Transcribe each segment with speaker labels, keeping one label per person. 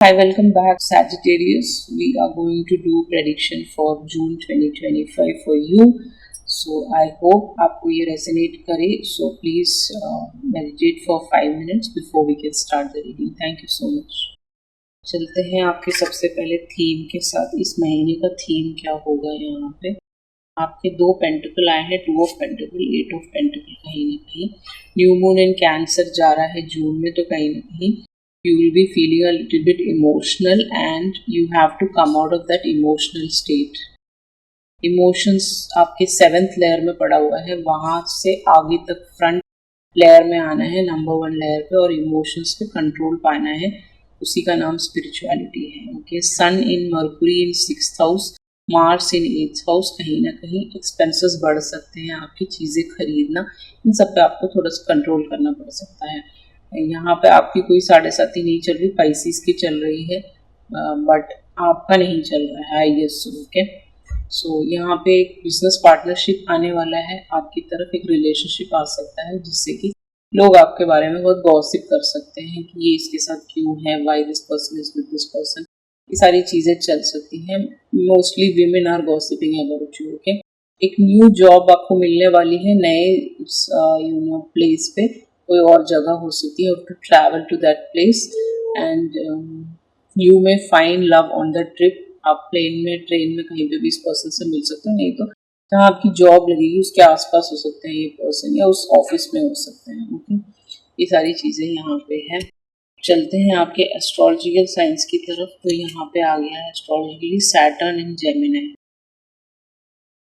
Speaker 1: Hi, welcome back, Sagittarius. We are going to do prediction for June 2025 for you. So I hope आपको ये resonate करे. So please meditate for 5 minutes before we can start the reading. Thank you so much. चलते हैं आपके सबसे पहले theme के साथ. इस महीने का थीम क्या होगा यहाँ पे. आपके 2 पेंटिकल आए हैं, 2 ऑफ पेंटिकल, 8 ऑफ पेंटिकल. कहीं ना कहीं न्यू मून इन कैंसर जा रहा है जून में, तो कहीं ना कहीं you will be feeling a little bit emotional and you have to come out of that emotional state. Emotions आपके 7th लेयर में पड़ा हुआ है, वहाँ से आगे तक फ्रंट लेयर में आना है, नंबर 1 लेयर पे, और इमोशंस पे कंट्रोल पाना है. उसी का नाम स्पिरिचुअलिटी है. ओके, सन इन मर्कुरी इन 6th हाउस, मार्स इन 8th हाउस. कहीं ना कहीं एक्सपेंसेस बढ़ सकते हैं, आपकी चीज़ें खरीदना, इन सब पे आपको थोड़ा सा कंट्रोल करना पड़ सकता है. यहाँ पे आपकी कोई 7.5 नहीं चल रही, पाइसिस की चल रही है, बट आपका नहीं चल रहा है, आई गेस. ओके, सो यहाँ पे एक बिजनेस पार्टनरशिप आने वाला है, आपकी तरफ एक रिलेशनशिप आ सकता है जिससे कि लोग आपके बारे में बहुत गॉसिप कर सकते हैं कि ये इसके साथ क्यों है, why this person is with this person. ये सारी चीज़ें चल सकती हैं. Mostly women are gossiping about you. Okay, एक न्यू जॉब आपको मिलने वाली है नए प्लेस पे, कोई और जगह हो सकती है, to travel to that place and you may find love on the trip. आप प्लेन में, ट्रेन में, कहीं पे भी इस पर्सन से मिल सकते हो. नहीं तो जहाँ आपकी जॉब लगेगी उसके आसपास हो सकते हैं ये पर्सन, या उस ऑफिस में हो सकते हैं. ओके, ये सारी चीज़ें यहाँ पे है. चलते हैं आपके एस्ट्रोलॉजिकल साइंस की तरफ. तो यहाँ पे आ गया है एस्ट्रोलॉजिकली सैटर्न इन जेमिनी.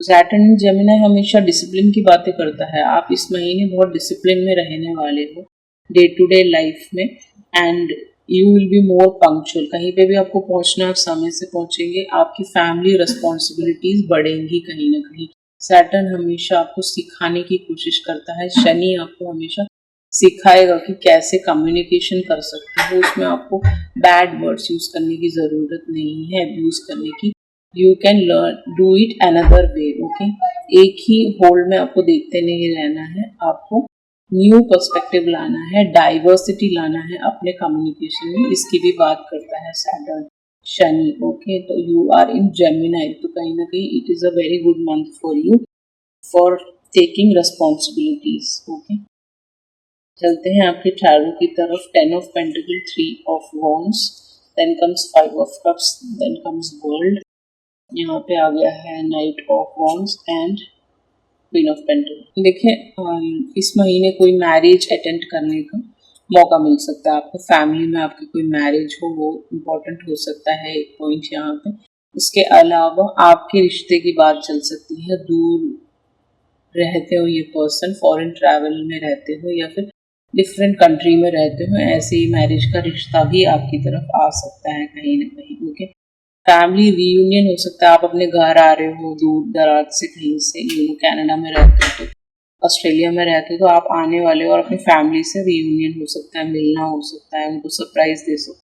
Speaker 1: सैटर्न इन जेमिनी हमेशा डिसिप्लिन की बातें करता है. आप इस महीने बहुत डिसिप्लिन में रहने वाले हो डे टू डे लाइफ में, and you will be more punctual. कहीं पे भी आपको पहुंचना, आप समय से पहुंचेंगे. आपकी फैमिली रिस्पॉन्सिबिलिटीज बढ़ेंगी कहीं ना कहीं. सैटर्न हमेशा आपको सिखाने की कोशिश करता है. शनि आपको हमेशा सिखाएगा कि कैसे कम्युनिकेशन कर सकते हो. उसमें आपको बैड वर्ड्स यूज करने की ज़रूरत नहीं है, अब्यूज करने की. You can learn do it another way. Okay, एक ही होल्ड में आपको देखते नहीं रहना है, आपको न्यू पर्सपेक्टिव लाना है, डाइवर्सिटी लाना है अपने कम्युनिकेशन में. इसकी भी बात करता है सैटर्न, शनि. ओके, तो यू आर इन जेमिनी, तो कहीं ना कहीं it is a very good month for you for taking responsibilities. Okay, चलते हैं आपके टैरो की तरफ. 10 of pentacle, 3 of wands, then comes 5 of cups, then comes world. यहाँ पे आ गया है knight of wands and queen of pentacle. देखिए, इस महीने कोई मैरिज अटेंड करने का मौका मिल सकता है आपको. फैमिली में आपकी कोई मैरिज हो, वो इम्पोर्टेंट हो सकता है, एक पॉइंट यहाँ पे. उसके अलावा आपके रिश्ते की बात चल सकती है. दूर रहते हो ये पर्सन, फॉरेन ट्रैवल में रहते हो, या फिर डिफरेंट कंट्री में रहते हो, ऐसे ही मैरिज का रिश्ता भी आपकी तरफ आ सकता है कहीं ना कहीं. ओके, फैमिली रीयूनियन हो सकता है. आप अपने घर आ रहे हो दूर दराज से, कहीं से, कनाडा में रहते हो, तो ऑस्ट्रेलिया में रहते हो, तो आप आने वाले हो और अपनी फैमिली से रीयूनियन हो सकता है, मिलना हो सकता है, उनको सरप्राइज दे सकते.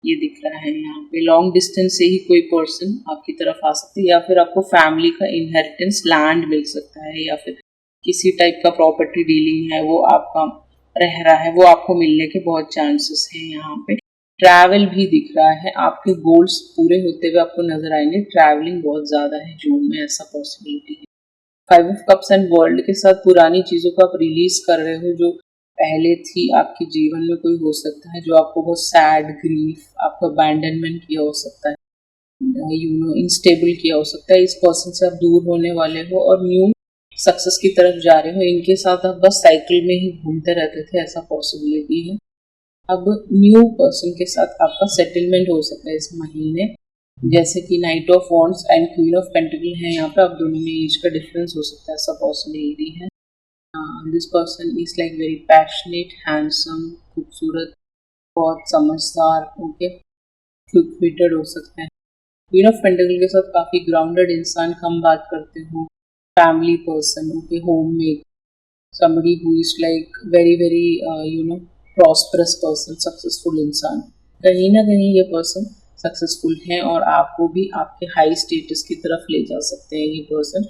Speaker 1: ये दिख रहा है यहाँ पे. लॉन्ग डिस्टेंस से ही कोई पर्सन आपकी तरफ आ सकता है, या फिर आपको फैमिली का इनहेरिटेंस लैंड मिल सकता है, या फिर किसी टाइप का प्रॉपर्टी डीलिंग है वो आपका रह रहा है, वो आपको मिलने के बहुत चांसेस हैं. यहाँ पे ट्रैवल भी दिख रहा है. आपके गोल्स पूरे होते हुए आपको नजर आएंगे. ट्रैवलिंग बहुत ज़्यादा है जून में, ऐसा पॉसिबिलिटी है. 5 ऑफ कप्स एंड वर्ल्ड के साथ पुरानी चीज़ों को आप रिलीज कर रहे हो जो पहले थी आपके जीवन में. कोई हो सकता है जो आपको बहुत सैड, ग्रीफ, आपको अबैंडनमेंट किया हो सकता है, इंस्टेबल किया हो सकता है. इस पर्सन से आप दूर होने वाले हो और न्यू सक्सेस की तरफ जा रहे हो. इनके साथ आप बस साइकिल में ही घूमते रहते थे, ऐसा पॉसिबिलिटी है. अब न्यू पर्सन के साथ आपका सेटलमेंट हो सकता है इस महीने, जैसे कि night of wands and queen of pentacle है. यहाँ पे आप दोनों में एज का डिफरेंस हो सकता है, ऐसा पॉसिबिलिटी है. This person is like very passionate, handsome, खूबसूरत, बहुत समझदार. ओके, क्विक विटेड हो सकता है. क्वीन ऑफ पेंटिकल के साथ काफ़ी ग्राउंडेड इंसान, कम बात करते हो, family person. Okay, home make, somebody who is like very very prosperous person, successful इंसान. कहीं ना कहीं ये पर्सन सक्सेसफुल है और आपको भी आपके हाई स्टेटस की तरफ ले जा सकते हैं ये पर्सन.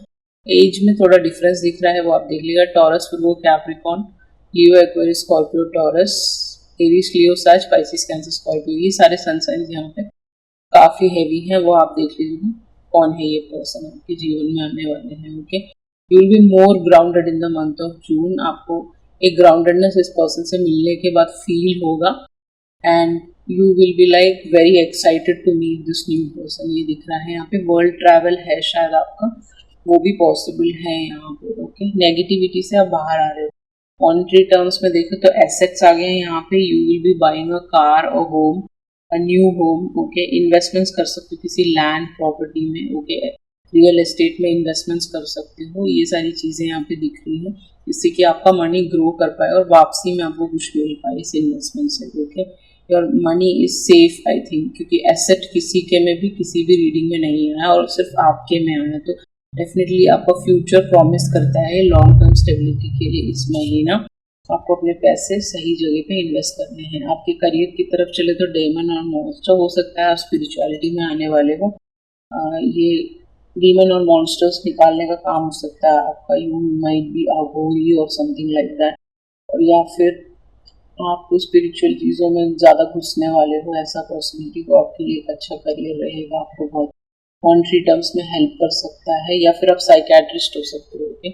Speaker 1: एज में थोड़ा डिफरेंस दिख रहा है, वो आप देख लीजिएगा. टॉरस, फिर वो कैप्रिकॉन, लियो, एक्वेरियस, स्कॉर्पियो, टॉरस, एरीज, लियो, सच, स्पाइसिस, कैंसर, स्कॉर्पियो, ये सारे सन साइंस यहाँ पे काफ़ी हैवी है। वो आप देख लीजिए कौन है ये पर्सन आपके जीवन में आने वाले हैं। Okay, you will be more grounded in the month of June. आपको एक ग्राउंडेडनेस इस पर्सन से मिलने के बाद फील होगा and you will be like very excited to meet this new person. ये दिख रहा है यहाँ पे। वर्ल्ड ट्रैवल है शायद आपका, वो भी पॉसिबल है यहाँ पे। ओके, नेगेटिविटी से आप बाहर आ रहे हो। मॉनेटरी टर्म्स में देखें तो एसेट्स आ गए हैं यहाँ पे। You will be buying a car और home, a new home. Okay, investments कर सकते हो किसी लैंड प्रॉपर्टी में। ओके, रियल एस्टेट में इन्वेस्टमेंट्स कर सकते हो। ये सारी चीज़ें यहाँ पे दिख रही हैं जिससे कि आपका मनी ग्रो कर पाए और वापसी में आपको कुछ मिल पाए इस इन्वेस्टमेंट से। Okay, your money is safe I think, क्योंकि एसेट किसी के में भी किसी भी रीडिंग में नहीं आया और सिर्फ आपके में आया, तो डेफिनेटली आपका फ्यूचर प्रॉमिस करता है लॉन्ग टर्म स्टेबिलिटी के लिए। इस महीना आपको अपने पैसे सही जगह पे इन्वेस्ट करने हैं। आपके करियर की तरफ चले तो डेमन और मॉन्स्टर हो सकता है, आप स्पिरिचुअलिटी में आने वाले हो। ये डीमन और मॉन्स्टर्स निकालने का काम हो सकता है आपका। यू माइट बी अघोरी और समथिंग लाइक दैट, और या फिर आप स्पिरिचुअल चीज़ों में ज़्यादा घुसने वाले हो, ऐसा पॉसिबिलिटी को आपके लिए एक अच्छा करियर रहेगा। आपको बहुत मॉनेटरी टर्म्स में हेल्प कर सकता है, या फिर आप साइकेट्रिस्ट हो सकते हो। ओके,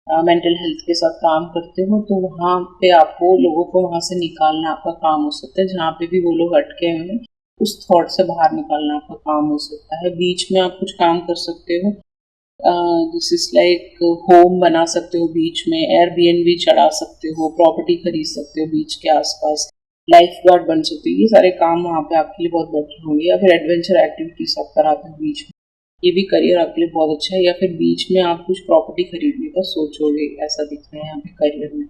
Speaker 1: मेंटल हेल्थ के साथ काम करते हो तो वहाँ पे आपको लोगों को वहाँ से निकालना आपका काम हो सकता है। जहाँ पे भी वो लोग अटके हुए हैं उस थॉट से बाहर निकालना आपका काम हो सकता है। बीच में आप कुछ काम कर सकते हो, दिस इज लाइक होम बना सकते हो बीच में, एयरबीएनबी चढ़ा सकते हो, प्रॉपर्टी खरीद सकते हो बीच के आसपास, लाइफ गार्ड बन सकते हो। ये सारे काम वहाँ पे आपके लिए बहुत बेटर होंगे। या फिर एडवेंचर एक्टिविटीज आप कराते हो बीच में, ये भी करियर आपके लिए बहुत अच्छा है। या फिर बीच में आप कुछ प्रॉपर्टी खरीदने का सोचोगे, ऐसा दिख रहा है यहाँ पे करियर में।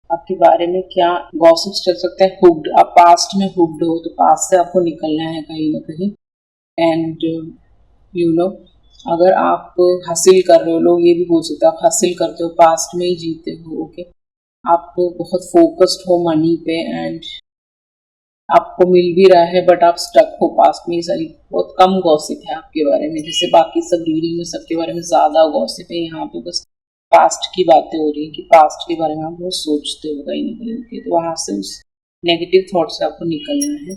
Speaker 1: आपके बारे में क्या गॉसिप्स चल सकता है? हुक्ड, आप पास्ट में हुक्ड हो तो पास्ट से आपको निकलना है कहीं ना कहीं। एंड यू नो, अगर आप हासिल कर रहे हो, लोग ये भी बोल सकते हैं आप हासिल करते हो, पास्ट में ही जीते हो। ओके, आप बहुत फोकस्ड हो मनी पे एंड आपको मिल भी रहा है बट आप स्टक हो पास्ट में। ये सारी बहुत कम गॉसिप है आपके बारे में, जैसे बाकी सब रीडिंग में सबके बारे में ज़्यादा गॉसिप है, यहाँ पे बस पास्ट की बातें हो रही है कि पास्ट के बारे में आप बहुत सोचते हो कहीं ना कहीं के, तो वहाँ से उस नेगेटिव थॉट से आपको निकलना है।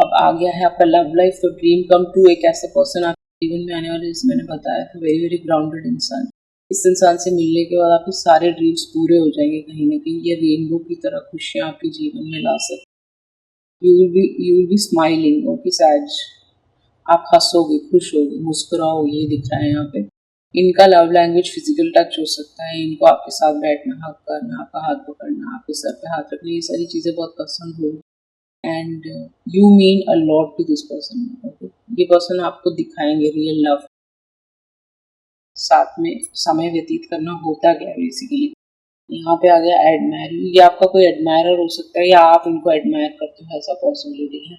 Speaker 1: अब आ गया है आपका लव लाइफ। तो ड्रीम कम ट्रू, एक ऐसा पर्सन आपके जीवन में आने वाले, जिसमें मैंने बताया था वेरी वेरी ग्राउंडेड इंसान। इस इंसान से मिलने के बाद आपके सारे ड्रीम्स पूरे हो जाएंगे कहीं ना कहीं। ये रेनबो की तरह खुशियाँ आपके जीवन में ला सकते। You will be smiling. Okay, says, आप हंसोगे, खुश होगे, मुस्कुराओगे, ये दिख रहा है यहाँ पे। इनका लव लैंग्वेज फिजिकल टच हो सकता है। इनको आपके साथ बैठना, हक करना, आपका हाथ पकड़ना, आपके सर पे हाथ रखना, ये सारी चीज़ें बहुत पसंद होगी। And you mean a lot to this person. Okay, ये पर्सन आपको दिखाएंगे रियल लव, साथ में समय व्यतीत करना होता क्या बेसिकली। यहाँ पे आ गया एडमायर। ये आपका कोई एडमायरर हो सकता है या आप इनको एडमायर करते हो, ऐसा पॉसिबिलिटी है।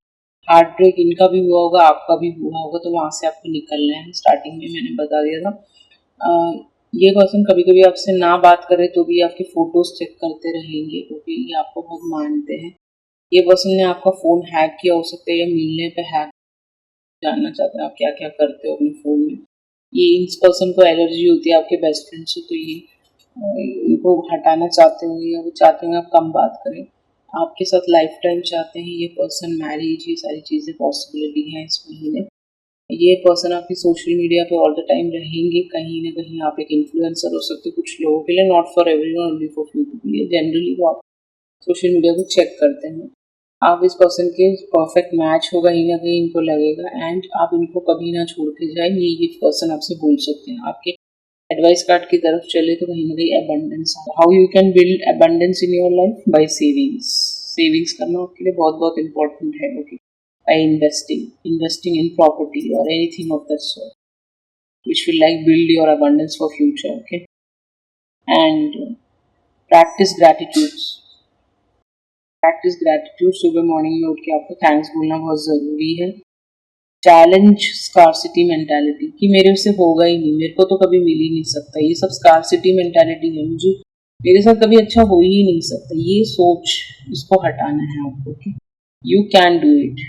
Speaker 1: हार्ट ब्रेक इनका भी हुआ होगा, आपका भी हुआ होगा, तो वहाँ से आपको निकलना है। स्टार्टिंग में मैंने बता दिया था। ये पर्सन कभी कभी आपसे ना बात करे तो भी आपके फोटोज चेक करते रहेंगे, क्योंकि ये आपको बहुत मानते हैं। ये पर्सन ने आपका फ़ोन हैक किया हो सकता है या मिलने पे हैक, जानना चाहते हैं आप क्या क्या करते हो अपने फ़ोन में। ये इस पर्सन को एलर्जी होती है आपके बेस्ट फ्रेंड से, तो ये इनको हटाना चाहते हो या वो चाहते हैं आप कम बात करें। आपके साथ लाइफ टाइम चाहते हैं ये पर्सन, मैरिज, ये सारी चीज़ें पॉसिबिलिटी हैं इस महीने। ये पर्सन आपकी सोशल मीडिया पे ऑल द टाइम रहेंगे, कहीं ना कहीं आप एक इन्फ्लुएंसर हो सकते हो कुछ लोगों के लिए, not for everyone, only for few people. ये जनरली वो आप सोशल मीडिया को चेक करते हैं। आप इस पर्सन के परफेक्ट मैच हो कहीं ना कहीं इनको लगेगा, एंड आप इनको कभी ना छोड़ के जाए, ये पर्सन आपसे बोल सकते हैं। आपके एडवाइस कार्ड की तरफ चले तो कहीं ना कहीं abundance. How you can build abundance in your life? By savings. Savings करना आपके लिए बहुत बहुत इंपॉर्टेंट है। Okay, by investing in property और anything of that sort which will like build your abundance for future. Okay, and practice gratitudes। Practice gratitude, सुबह morning में उठ के आपको थैंक्स बोलना बहुत ज़रूरी है। चैलेंज स्कार्सिटी मेंटालिटी कि मेरे से होगा ही नहीं, मेरे को तो कभी मिल ही नहीं सकता, ये सब स्कार्सिटी मेंटालिटी है, मुझे मेरे साथ कभी अच्छा हो ही नहीं सकता, ये सोच, इसको हटाना है आपको कि you can do it,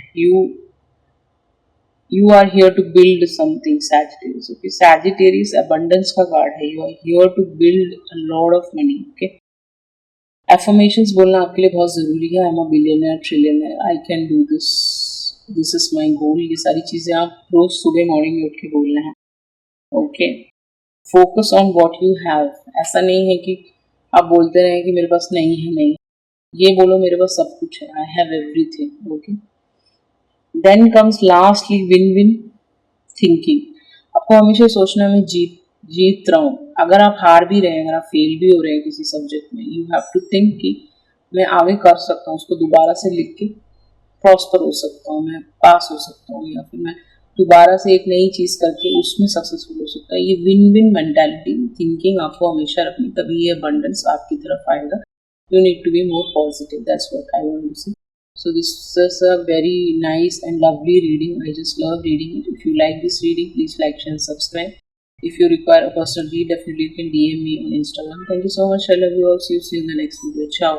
Speaker 1: you are here to build something. Sagittarius, okay, Sagittarius abundance का कार्ड है। You are here to build a lot of money. Okay, affirmations बोलना आपके लिए बहुत ज़रूरी है. I am a billionaire, trillionaire, I can do this, this is my goal. ये सारी चीज़ें आप रोज़ सुबह मॉर्निंग में उठ के बोलना है. Okay. Focus on what you have. ऐसा नहीं है कि आप बोलते रहें कि मेरे पास नहीं है. नहीं, ये बोलो मेरे पास सब कुछ है. I have everything. Okay. Then comes lastly win win thinking. आपको हमेशा सोचना मैं जीत रहा हूँ. अगर आप हार भी रहे हैं, अगर आप फेल भी हो रहे हैं किसी सब्जेक्ट में, यू हैव टू थिंक कि मैं आगे कर सकता हूँ, उसको दोबारा से लिख के प्रॉस्पर हो सकता हूँ, मैं पास हो सकता हूँ, या फिर मैं दोबारा से एक नई चीज़ करके उसमें सक्सेसफुल हो सकता है. ये विन विन मेंटालिटी थिंकिंग आपको हमेशा रखनी, तभी ये अबंडेंस आपकी तरफ आएगा. You need to be more positive. That's what I want to say. So this is a very nice and lovely reading. I just love reading it. If you like this reading, please like, share, and subscribe. If you require a personal read, definitely you can DM me on Instagram. Thank you so much. I love you all. See you in the next video. Ciao.